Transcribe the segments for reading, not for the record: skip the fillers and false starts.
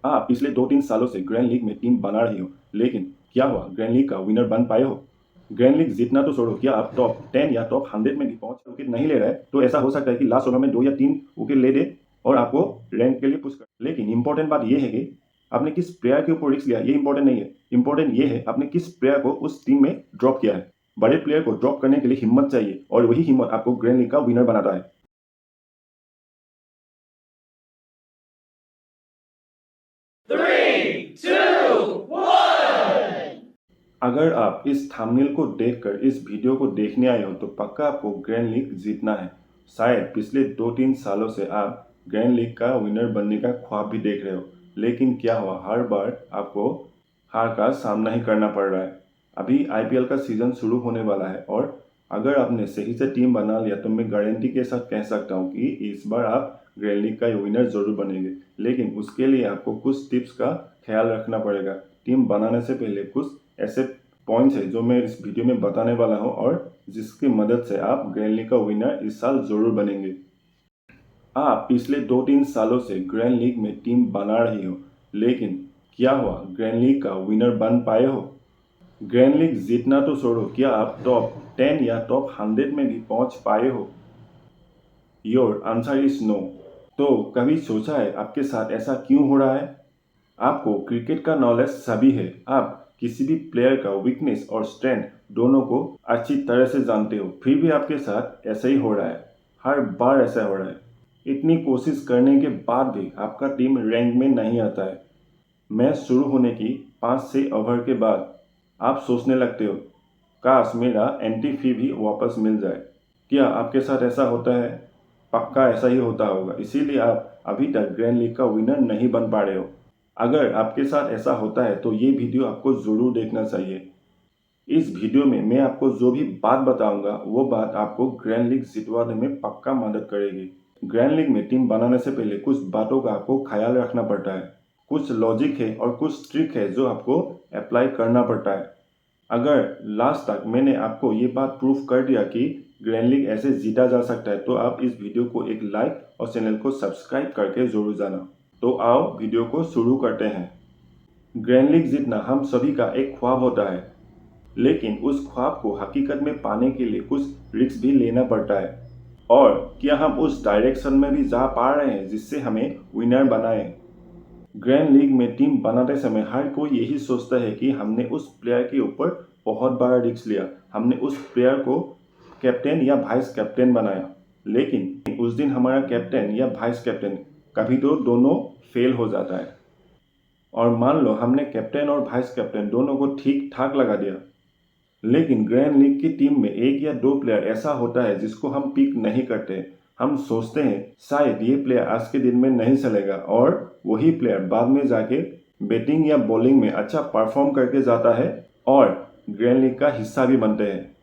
आप पिछले 2-3 सालों से ग्रैंड लीग में टीम बना रही हो, लेकिन क्या हुआ ग्रैंड लीग का विनर बन पाए हो? ग्रैंड लीग जीतना तो छोड़ो, क्या आप टॉप 10 या टॉप 100 में भी पहुंच विकेट नहीं ले रहे तो ऐसा हो सकता है कि लास्ट ओवर में 2 या 3 विकेट ले दे और आपको रैंक के लिए पुश कर। लेकिन इंपॉर्टेंट बात यह है कि आपने किस प्लेयर के ऊपर रिस्क लिया, ये इंपॉर्टेंट नहीं है। इंपॉर्टेंट ये है आपने किस प्लेयर को उस टीम में ड्रॉप किया है। बड़े प्लेयर को ड्रॉप करने के लिए हिम्मत चाहिए और वही हिम्मत आपको ग्रैंड लीग का विनर बनाता है। Three, two, one. अगर आप इस थंबनेल को देखकर इस वीडियो को देखने आए हो तो पक्का आपको ग्रैंड लीग जीतना है। शायद पिछले 2-3 सालों से आप ग्रैंड लीग का विनर बनने का ख्वाब भी देख रहे हो, लेकिन क्या हुआ हर बार आपको हार का सामना ही करना पड़ रहा है। अभी आईपीएल का सीजन शुरू होने वाला है और अगर आपने सही से टीम बना लिया तो मैं गारंटी के साथ कह सकता हूँ कि इस बार आप ग्रैंड लीग का विनर जरूर बनेंगे। लेकिन उसके लिए आपको कुछ टिप्स का ख्याल रखना पड़ेगा। टीम बनाने से पहले कुछ ऐसे पॉइंट्स है जो मैं इस वीडियो में बताने वाला हूं और जिसकी मदद से आप ग्रैंड लीग का विनर इस साल जरूर बनेंगे। आप पिछले 2-3 सालों से ग्रैंड लीग में टीम बना रही हो, लेकिन क्या हुआ ग्रैंड लीग का विनर बन पाए हो? ग्रैंड लीग जीतना तो छोड़ो, क्या आप टॉप 10 या टॉप 100 में भी पहुंच पाए हो? Your answer is no. तो कभी सोचा है आपके साथ ऐसा क्यों हो रहा है? आपको क्रिकेट का नॉलेज सभी है, आप किसी भी प्लेयर का वीकनेस और स्ट्रेंथ दोनों को अच्छी तरह से जानते हो, फिर भी आपके साथ ऐसा ही हो रहा है। हर बार ऐसा हो रहा है। इतनी कोशिश करने के बाद भी आपका टीम रैंक में नहीं आता है। मैच शुरू होने की 5-6 ओवर के बाद आप सोचने लगते हो, काश मेरा एंट्री फी भी वापस मिल जाए। क्या आपके साथ ऐसा होता है? पक्का ऐसा ही होता होगा, इसीलिए आप अभी तक ग्रैंड लीग का विनर नहीं बन पा रहे हो। अगर आपके साथ ऐसा होता है तो ये वीडियो आपको ज़रूर देखना चाहिए। इस वीडियो में मैं आपको जो भी बात बताऊंगा वो बात आपको ग्रैंड लीग जितवाने में पक्का मदद करेगी। ग्रैंड लीग में टीम बनाने से पहले कुछ बातों का आपको ख्याल रखना पड़ता है। कुछ लॉजिक है और कुछ ट्रिक है जो आपको अप्लाई करना पड़ता है। अगर लास्ट तक मैंने आपको ये बात प्रूफ कर दिया कि ग्रैंड लीग ऐसे जीता जा सकता है तो आप इस वीडियो को एक लाइक और चैनल को सब्सक्राइब करके जरूर जाना। तो आओ वीडियो को शुरू करते हैं। ग्रैंड लीग जीतना हम सभी का एक ख्वाब होता है, लेकिन उस ख्वाब को हकीकत में पाने के लिए कुछ रिस्क भी लेना पड़ता है। और क्या हम उस डायरेक्शन में भी जा पा रहे हैं जिससे हमें विनर बनाए? ग्रैंड लीग में टीम बनाते समय हर कोई यही सोचता है कि हमने उस प्लेयर के ऊपर बहुत बड़ा रिस्क लिया, हमने उस प्लेयर को कैप्टन या वाइस कैप्टन बनाया। लेकिन उस दिन हमारा कैप्टन या वाइस कैप्टन कभी तो दोनों फेल हो जाता है। और मान लो हमने कैप्टन और वाइस कैप्टन दोनों को ठीक ठाक लगा दिया, लेकिन ग्रैंड लीग की टीम में एक या दो प्लेयर ऐसा होता है जिसको हम पिक नहीं करते। हम सोचते हैं शायद ये प्लेयर आज के दिन में नहीं चलेगा और वही प्लेयर बाद में जाके बैटिंग या बॉलिंग में अच्छा परफॉर्म करके जाता है और ग्रैंड लीग का हिस्सा भी बनते हैं।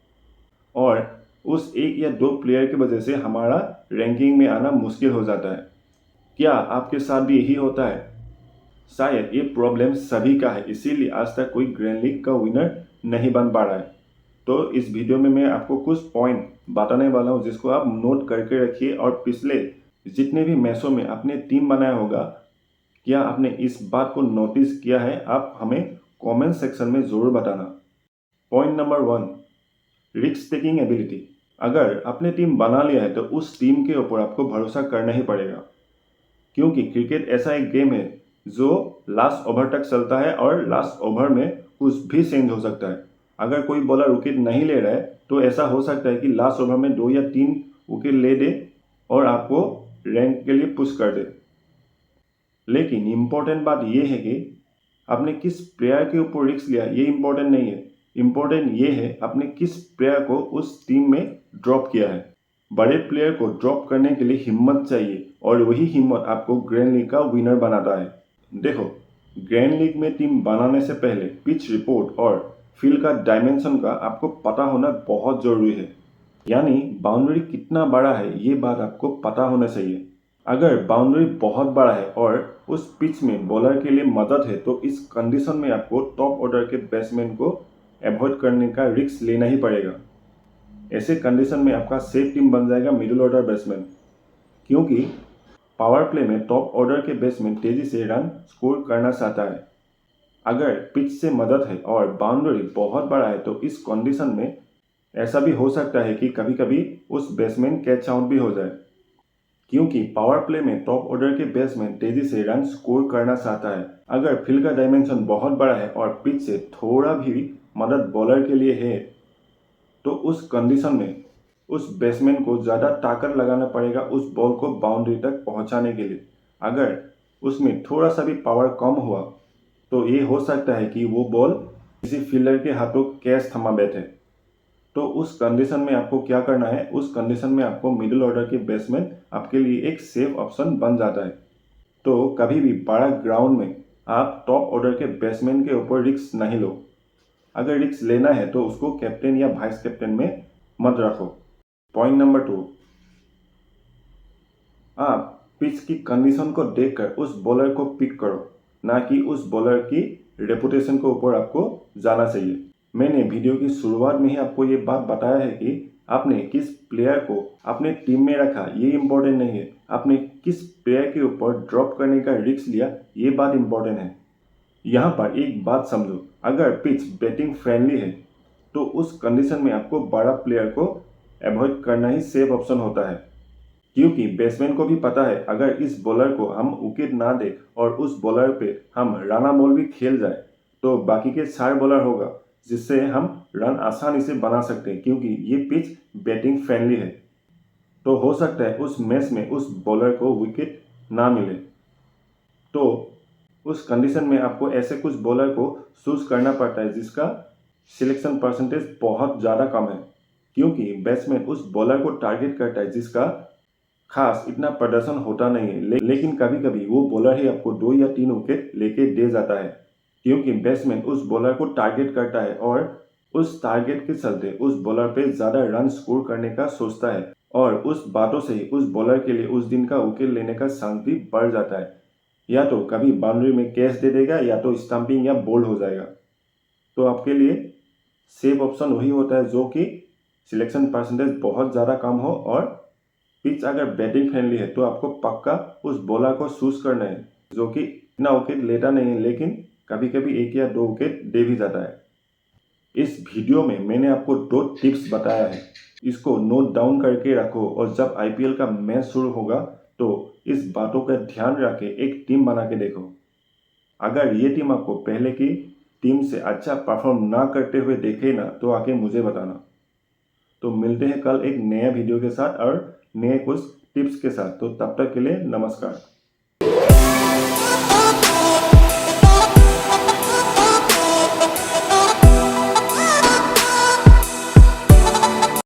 और उस एक या दो प्लेयर की वजह से हमारा रैंकिंग में आना मुश्किल हो जाता है। क्या आपके साथ भी यही होता है? शायद ये प्रॉब्लम सभी का है, इसीलिए आज तक कोई ग्रैंड लीग का विनर नहीं बन पा रहा है। तो इस वीडियो में मैं आपको कुछ पॉइंट बताने वाला हूँ जिसको आप नोट करके रखिए और पिछले जितने भी मैचों में आपने टीम बनाया होगा, क्या आपने इस बात को नोटिस किया है? आप हमें कमेंट सेक्शन में ज़रूर बताना। Point number 1, risk taking ability. अगर आपने टीम बना लिया है तो उस टीम के ऊपर आपको भरोसा करना ही पड़ेगा, क्योंकि क्रिकेट ऐसा एक गेम है जो लास्ट ओवर तक चलता है और लास्ट ओवर में कुछ भी चेंज हो सकता है। अगर कोई बॉलर विकेट नहीं ले रहा है तो ऐसा हो सकता है कि लास्ट ओवर में 2 या 3 विकेट ले दे और आपको रैंक के लिए पुश कर दे। लेकिन इम्पोर्टेंट बात यह है कि आपने किस प्लेयर के ऊपर रिस्क लिया, ये इम्पोर्टेंट नहीं है। इम्पोर्टेंट ये है आपने किस प्लेयर को उस टीम में ड्रॉप किया है। बड़े प्लेयर को ड्रॉप करने के लिए हिम्मत चाहिए और वही हिम्मत आपको ग्रैंड लीग का विनर बनाता है। देखो, ग्रैंड लीग में टीम बनाने से पहले पिच रिपोर्ट और फील्ड का डायमेंशन का आपको पता होना बहुत ज़रूरी है। यानी बाउंड्री कितना बड़ा है ये बात आपको पता होना चाहिए। अगर बाउंड्री बहुत बड़ा है और उस पिच में बॉलर के लिए मदद है तो इस कंडीशन में आपको टॉप ऑर्डर के बैट्समैन को अवॉइड करने का रिस्क लेना ही पड़ेगा। ऐसे कंडीशन में आपका सेफ टीम बन जाएगा मिडिल ऑर्डर बैट्समैन, क्योंकि पावर प्ले में टॉप ऑर्डर के बैट्समैन तेजी से रन स्कोर करना चाहता है। अगर पिच से मदद है और बाउंड्री बहुत बड़ा है तो इस कंडीशन में ऐसा भी हो सकता है कि कभी कभी उस बैट्समैन कैच आउट भी हो जाए, क्योंकि पावर प्ले में टॉप ऑर्डर के बैट्समैन तेजी से रन स्कोर करना चाहता है। अगर फील्ड का डायमेंशन बहुत बड़ा है और पिच से थोड़ा भी मदद बॉलर के लिए है तो उस कंडीशन में उस बैट्समैन को ज़्यादा ताकत लगाना पड़ेगा उस बॉल को बाउंड्री तक पहुंचाने के लिए। अगर उसमें थोड़ा सा भी पावर कम हुआ तो ये हो सकता है कि वो बॉल किसी फील्डर के हाथों कैच थमा बैठे। तो उस कंडीशन में आपको क्या करना है, उस कंडीशन में आपको मिडिल ऑर्डर के बैट्समैन आपके लिए एक सेफ ऑप्शन बन जाता है। तो कभी भी बड़ा ग्राउंड में आप टॉप ऑर्डर के बैट्समैन के ऊपर रिस्क नहीं लो। अगर रिस्क लेना है तो उसको कैप्टन या वाइस कैप्टन में मत रखो। पॉइंट नंबर 2, आप पिच की कंडीशन को देखकर उस बॉलर को पिक करो, ना कि उस बॉलर की रेपुटेशन के ऊपर आपको जाना चाहिए। मैंने वीडियो की शुरुआत में ही आपको ये बात बताया है कि आपने किस प्लेयर को अपने टीम में रखा ये इम्पोर्टेंट नहीं है, आपने किस प्लेयर के ऊपर ड्रॉप करने का रिस्क लिया ये बात इम्पोर्टेंट है। यहाँ पर एक बात समझो, अगर पिच बैटिंग फ्रेंडली है तो उस कंडीशन में आपको बड़ा प्लेयर को अवॉइड करना ही सेफ ऑप्शन होता है, क्योंकि बैट्समैन को भी पता है अगर इस बॉलर को हम विकेट ना दे और उस बॉलर पे हम रन बॉल भी खेल जाए तो बाकी के 4 बॉलर होगा जिससे हम रन आसानी से बना सकते हैं, क्योंकि ये पिच बैटिंग फ्रेंडली है। तो हो सकता है उस मैच में उस बॉलर को विकेट ना मिले, तो उस कंडीशन में आपको ऐसे कुछ बॉलर को चूज करना पड़ता है जिसका सिलेक्शन परसेंटेज बहुत ज़्यादा कम है, क्योंकि बैट्समैन उस बॉलर को टारगेट करता है जिसका खास इतना प्रदर्शन होता नहीं है, लेकिन कभी कभी वो बॉलर ही आपको 2 या 3 विकेट लेके दे जाता है, क्योंकि बैट्समैन उस बॉलर को टारगेट करता है और उस टारगेट के चलते उस बॉलर पे ज़्यादा रन स्कोर करने का सोचता है और उस बातों से ही उस बॉलर के लिए उस दिन का विकेट लेने का चांस भी बढ़ जाता है। या तो कभी बाउंड्री में कैच दे देगा या तो स्टंपिंग या बोल्ड हो जाएगा। तो आपके लिए सेफ ऑप्शन वही होता है जो कि सिलेक्शन परसेंटेज बहुत ज़्यादा कम हो और पिच अगर बैटिंग फ्रेंडली है तो आपको पक्का उस बॉलर को चूज करना है जो कि इतना विकेट लेता नहीं है लेकिन कभी कभी 1 या 2 विकेट दे भी जाता है। इस वीडियो में मैंने आपको 2 टिप्स बताया है, इसको नोट डाउन करके रखो और जब IPL का मैच शुरू होगा तो इस बातों का ध्यान रख के एक टीम बना के देखो। अगर ये टीम आपको पहले की टीम से अच्छा परफॉर्म ना करते हुए देखे ना तो आके मुझे बताना। तो मिलते हैं कल एक नया वीडियो के साथ और नए कुछ टिप्स के साथ। तो तब तक के लिए नमस्कार।